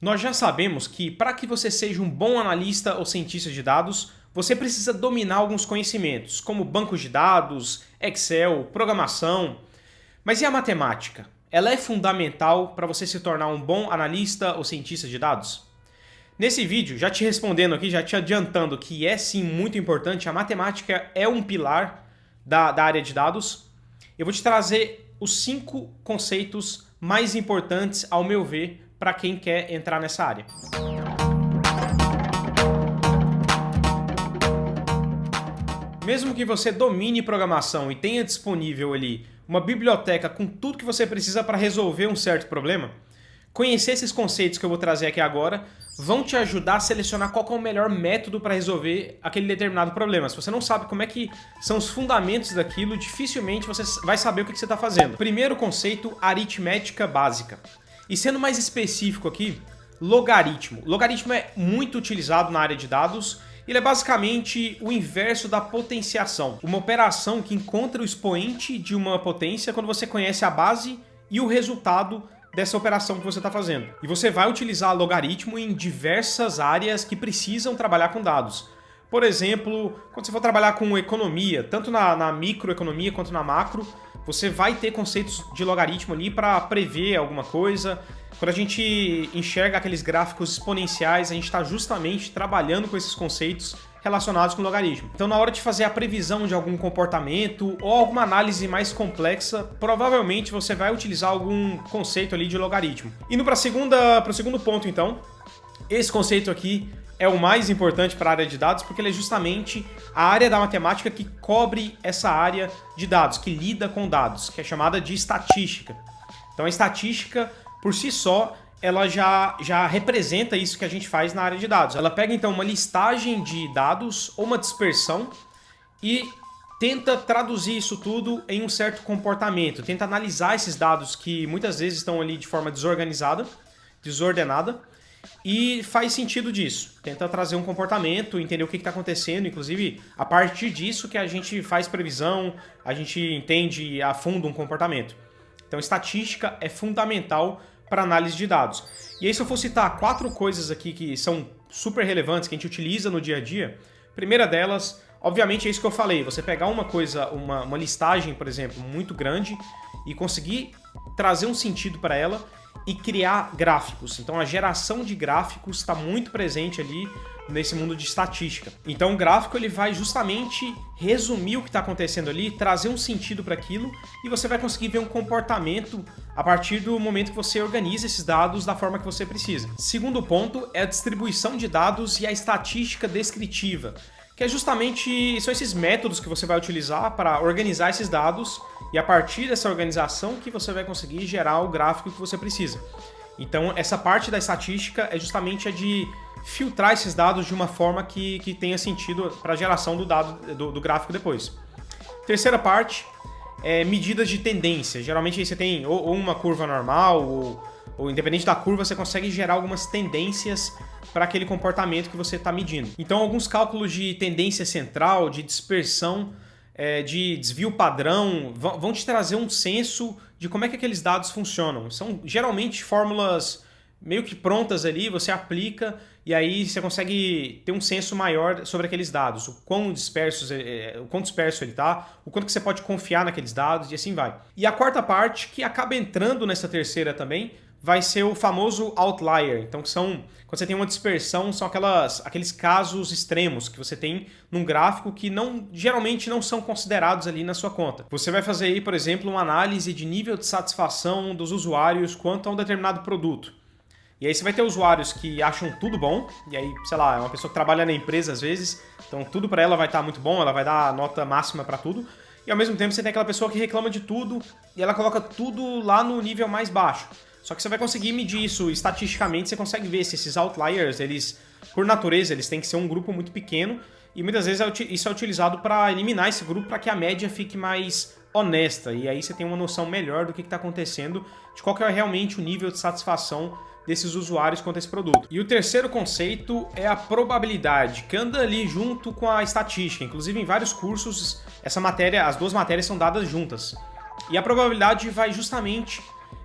Nós já sabemos que para que você seja um bom analista ou cientista de dados, você precisa dominar alguns conhecimentos, como bancos de dados, Excel, programação. Mas e a matemática? Ela é fundamental para você se tornar um bom analista ou cientista de dados? Nesse vídeo, já te respondendo aqui, já te adiantando que é sim muito importante, a matemática é um pilar da área de dados. Eu vou te trazer os 5 conceitos mais importantes, ao meu ver, para quem quer entrar nessa área. Mesmo que você domine programação e tenha disponível ali uma biblioteca com tudo que você precisa para resolver um certo problema, conhecer esses conceitos que eu vou trazer aqui agora vão te ajudar a selecionar qual é o melhor método para resolver aquele determinado problema. Se você não sabe como é que são os fundamentos daquilo, dificilmente você vai saber o que você está fazendo. Primeiro conceito, aritmética básica. E sendo mais específico aqui, logaritmo. Logaritmo é muito utilizado na área de dados. Ele é basicamente o inverso da potenciação. Uma operação que encontra o expoente de uma potência quando você conhece a base e o resultado dessa operação que você está fazendo. E você vai utilizar logaritmo em diversas áreas que precisam trabalhar com dados. Por exemplo, quando você for trabalhar com economia, tanto na microeconomia quanto na macro, você vai ter conceitos de logaritmo ali para prever alguma coisa. Quando a gente enxerga aqueles gráficos exponenciais, a gente está justamente trabalhando com esses conceitos relacionados com logaritmo. Então, na hora de fazer a previsão de algum comportamento ou alguma análise mais complexa, provavelmente você vai utilizar algum conceito ali de logaritmo. Indo para o segundo ponto, então, esse conceito aqui é o mais importante para a área de dados, porque ele é justamente a área da matemática que cobre essa área de dados, que lida com dados, que é chamada de estatística. Então, a estatística, por si só, ela já representa isso que a gente faz na área de dados. Ela pega, então, uma listagem de dados ou uma dispersão e tenta traduzir isso tudo em um certo comportamento, tenta analisar esses dados que muitas vezes estão ali de forma desorganizada, desordenada, e faz sentido disso. Tenta trazer um comportamento, entender o que está acontecendo, inclusive a partir disso que a gente faz previsão, a gente entende a fundo um comportamento. Então, estatística é fundamental para análise de dados. E aí, se eu for citar 4 coisas aqui que são super relevantes, que a gente utiliza no dia a dia, a primeira delas, obviamente, é isso que eu falei. Você pegar uma coisa, uma listagem, por exemplo, muito grande e conseguir trazer um sentido para ela e criar gráficos. Então, a geração de gráficos está muito presente ali nesse mundo de estatística. Então, o gráfico ele vai justamente resumir o que está acontecendo ali, trazer um sentido para aquilo e você vai conseguir ver um comportamento a partir do momento que você organiza esses dados da forma que você precisa. Segundo ponto é a distribuição de dados e a estatística descritiva, que é justamente são esses métodos que você vai utilizar para organizar esses dados e a partir dessa organização que você vai conseguir gerar o gráfico que você precisa. Então, essa parte da estatística é justamente a de filtrar esses dados de uma forma que tenha sentido para a geração do dado do gráfico depois. Terceira parte é medidas de tendência. Geralmente aí você tem ou uma curva normal ou independente da curva, você consegue gerar algumas tendências para aquele comportamento que você está medindo. Então, alguns cálculos de tendência central, de dispersão, de desvio padrão, vão te trazer um senso de como é que aqueles dados funcionam. São geralmente fórmulas meio que prontas ali, você aplica e aí você consegue ter um senso maior sobre aqueles dados, o quão disperso ele está, o quanto que você pode confiar naqueles dados e assim vai. E a quarta parte, que acaba entrando nessa terceira também, vai ser o famoso outlier. Então, quando você tem uma dispersão, são aqueles casos extremos que você tem num gráfico que geralmente não são considerados ali na sua conta. Você vai fazer aí, por exemplo, uma análise de nível de satisfação dos usuários quanto a um determinado produto. E aí você vai ter usuários que acham tudo bom, e aí, sei lá, é uma pessoa que trabalha na empresa às vezes, então tudo para ela vai estar muito bom, ela vai dar a nota máxima para tudo. E ao mesmo tempo você tem aquela pessoa que reclama de tudo e ela coloca tudo lá no nível mais baixo. Só que você vai conseguir medir isso estatisticamente, você consegue ver se esses outliers, eles, por natureza, eles têm que ser um grupo muito pequeno e muitas vezes isso é utilizado para eliminar esse grupo para que a média fique mais honesta e aí você tem uma noção melhor do que está acontecendo, de qual que é realmente o nível de satisfação desses usuários quanto a esse produto. E o terceiro conceito é a probabilidade, que anda ali junto com a estatística. Inclusive, em vários cursos, as 2 matérias são dadas juntas. E a probabilidade vai justamente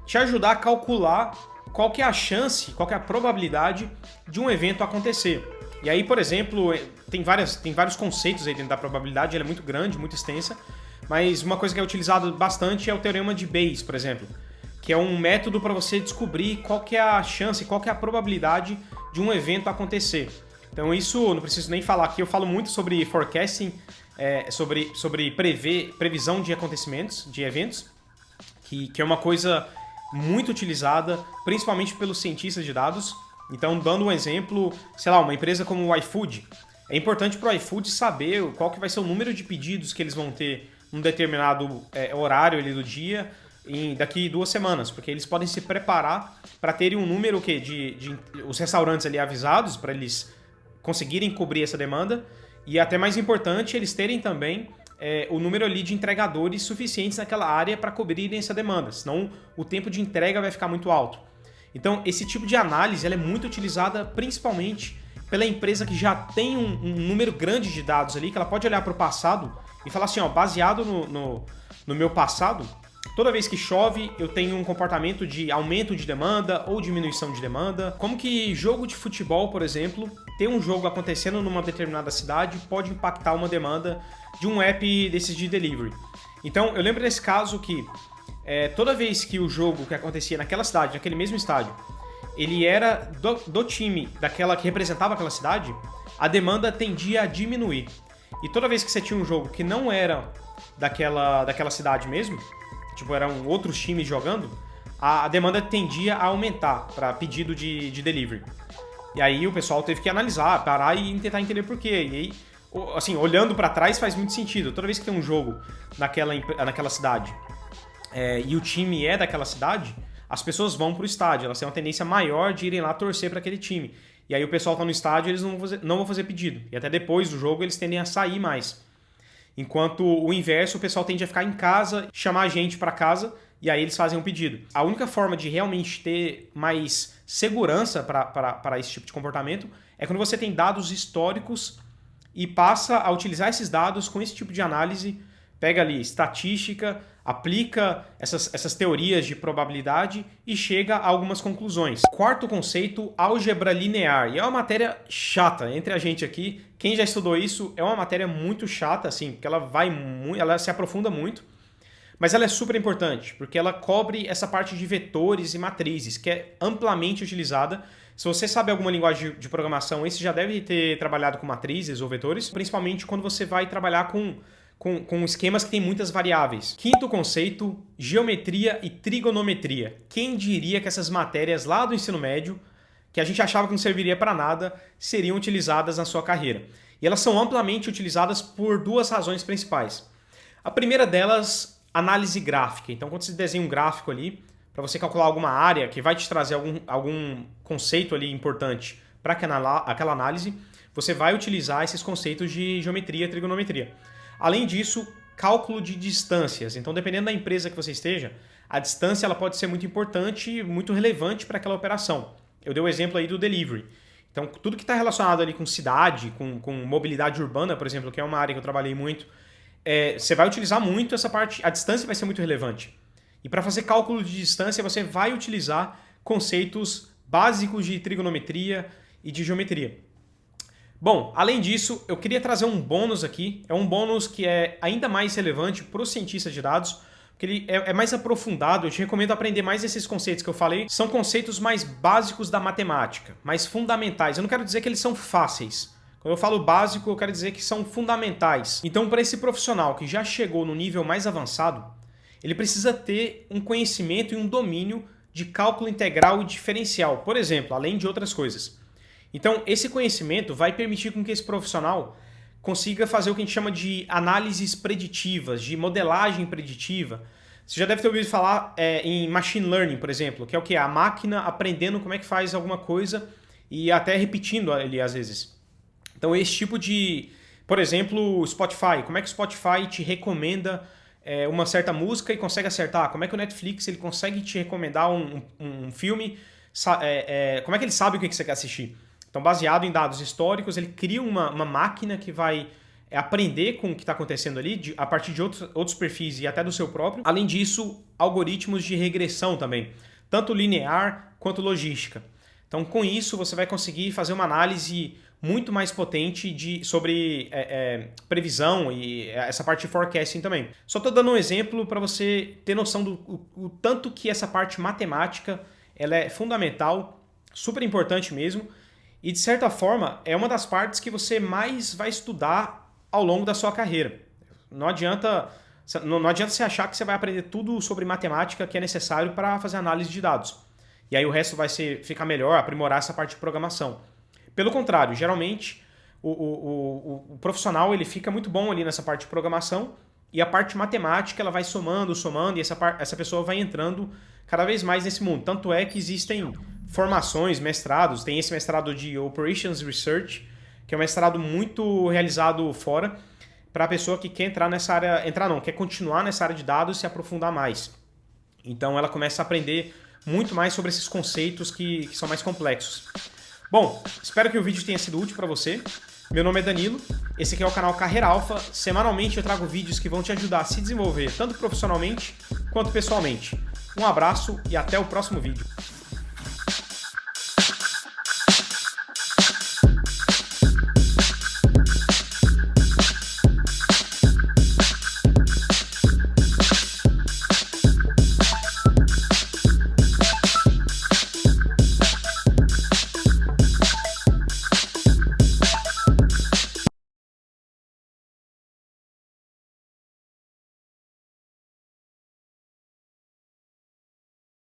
te ajudar a calcular qual que é a chance, qual que é a probabilidade de um evento acontecer. E aí, por exemplo, tem vários conceitos aí dentro da probabilidade, ela é muito grande, muito extensa, mas uma coisa que é utilizada bastante é o teorema de Bayes, por exemplo, que é um método para você descobrir qual que é a chance, qual que é a probabilidade de um evento acontecer. Então isso, não preciso nem falar aqui, eu falo muito sobre forecasting, sobre previsão de acontecimentos, de eventos, que é uma coisa muito utilizada, principalmente pelos cientistas de dados. Então, dando um exemplo, sei lá, uma empresa como o iFood, é importante para o iFood saber qual que vai ser o número de pedidos que eles vão ter num determinado horário ali do dia, daqui 2 semanas, porque eles podem se preparar para terem um número de os restaurantes ali avisados, para eles conseguirem cobrir essa demanda, e até mais importante, eles terem também o número ali de entregadores suficientes naquela área para cobrirem essa demanda, senão o tempo de entrega vai ficar muito alto. Então, esse tipo de análise ela é muito utilizada principalmente pela empresa que já tem um número grande de dados ali, que ela pode olhar para o passado e falar assim, ó, baseado no meu passado, toda vez que chove eu tenho um comportamento de aumento de demanda ou diminuição de demanda. Como que jogo de futebol, por exemplo, ter um jogo acontecendo numa determinada cidade pode impactar uma demanda de um app desses de delivery. Então, eu lembro desse caso que toda vez que o jogo que acontecia naquela cidade, naquele mesmo estádio, ele era do time daquela que representava aquela cidade, a demanda tendia a diminuir. E toda vez que você tinha um jogo que não era daquela cidade mesmo, tipo, eram outros times jogando, a demanda tendia a aumentar para pedido de delivery. E aí o pessoal teve que analisar, parar e tentar entender por quê. E aí, assim, olhando para trás faz muito sentido. Toda vez que tem um jogo naquela cidade e o time é daquela cidade, as pessoas vão pro estádio, elas têm uma tendência maior de irem lá torcer para aquele time. E aí o pessoal tá no estádio, eles não vão fazer pedido. E até depois do jogo eles tendem a sair mais. Enquanto o inverso, o pessoal tende a ficar em casa, chamar a gente para casa e aí eles fazem um pedido. A única forma de realmente ter mais segurança para esse tipo de comportamento é quando você tem dados históricos e passa a utilizar esses dados com esse tipo de análise, pega ali estatística, aplica essas teorias de probabilidade e chega a algumas conclusões. Quarto conceito, álgebra linear. E é uma matéria chata entre a gente aqui. Quem já estudou isso, é uma matéria muito chata, assim, porque ela se aprofunda muito, mas ela é super importante, porque ela cobre essa parte de vetores e matrizes, que é amplamente utilizada. Se você sabe alguma linguagem de programação, esse já deve ter trabalhado com matrizes ou vetores, principalmente quando você vai trabalhar com esquemas que têm muitas variáveis. Quinto conceito, geometria e trigonometria. Quem diria que essas matérias lá do ensino médio, que a gente achava que não serviria para nada, seriam utilizadas na sua carreira. E elas são amplamente utilizadas por 2 razões principais. A primeira delas, análise gráfica. Então, quando você desenha um gráfico ali, para você calcular alguma área que vai te trazer algum conceito ali importante para aquela análise, você vai utilizar esses conceitos de geometria e trigonometria. Além disso, cálculo de distâncias. Então, dependendo da empresa que você esteja, a distância ela pode ser muito importante, muito relevante para aquela operação. Eu dei o exemplo aí do delivery. Então, tudo que está relacionado ali com cidade, com mobilidade urbana, por exemplo, que é uma área que eu trabalhei muito, você vai utilizar muito essa parte, a distância vai ser muito relevante. E para fazer cálculo de distância, você vai utilizar conceitos básicos de trigonometria e de geometria. Bom, além disso, eu queria trazer um bônus aqui. É um bônus que é ainda mais relevante para os cientistas de dados, porque ele é mais aprofundado. Eu te recomendo aprender mais esses conceitos que eu falei. São conceitos mais básicos da matemática, mais fundamentais. Eu não quero dizer que eles são fáceis. Quando eu falo básico, eu quero dizer que são fundamentais. Então, para esse profissional que já chegou no nível mais avançado, ele precisa ter um conhecimento e um domínio de cálculo integral e diferencial, por exemplo, além de outras coisas. Então, esse conhecimento vai permitir com que esse profissional consiga fazer o que a gente chama de análises preditivas, de modelagem preditiva. Você já deve ter ouvido falar em machine learning, por exemplo, que é o que? A máquina aprendendo como é que faz alguma coisa e até repetindo ali às vezes. Então, esse tipo de... Por exemplo, o Spotify. Como é que o Spotify te recomenda uma certa música e consegue acertar? Como é que o Netflix ele consegue te recomendar um filme? Como é que ele sabe o que você quer assistir? Então, baseado em dados históricos, ele cria uma máquina que vai aprender com o que está acontecendo ali, a partir de outros perfis e até do seu próprio. Além disso, algoritmos de regressão também. tanto linear quanto logística. Então, com isso, você vai conseguir fazer uma análise muito mais potente sobre previsão e essa parte de forecasting também. Só estou dando um exemplo para você ter noção do tanto que essa parte matemática ela é fundamental, super importante mesmo, e de certa forma é uma das partes que você mais vai estudar ao longo da sua carreira. Não adianta você achar que você vai aprender tudo sobre matemática que é necessário para fazer análise de dados. E aí o resto vai ficar melhor, aprimorar essa parte de programação. Pelo contrário, geralmente o profissional ele fica muito bom ali nessa parte de programação e a parte matemática ela vai somando e essa pessoa vai entrando cada vez mais nesse mundo. Tanto é que existem formações, mestrados, tem esse mestrado de Operations Research, que é um mestrado muito realizado fora para a pessoa que quer entrar nessa área, quer continuar nessa área de dados e se aprofundar mais. Então ela começa a aprender muito mais sobre esses conceitos que são mais complexos. Bom, espero que o vídeo tenha sido útil para você. Meu nome é Danilo, esse aqui é o canal Carreira Alfa. Semanalmente eu trago vídeos que vão te ajudar a se desenvolver tanto profissionalmente quanto pessoalmente. Um abraço e até o próximo vídeo.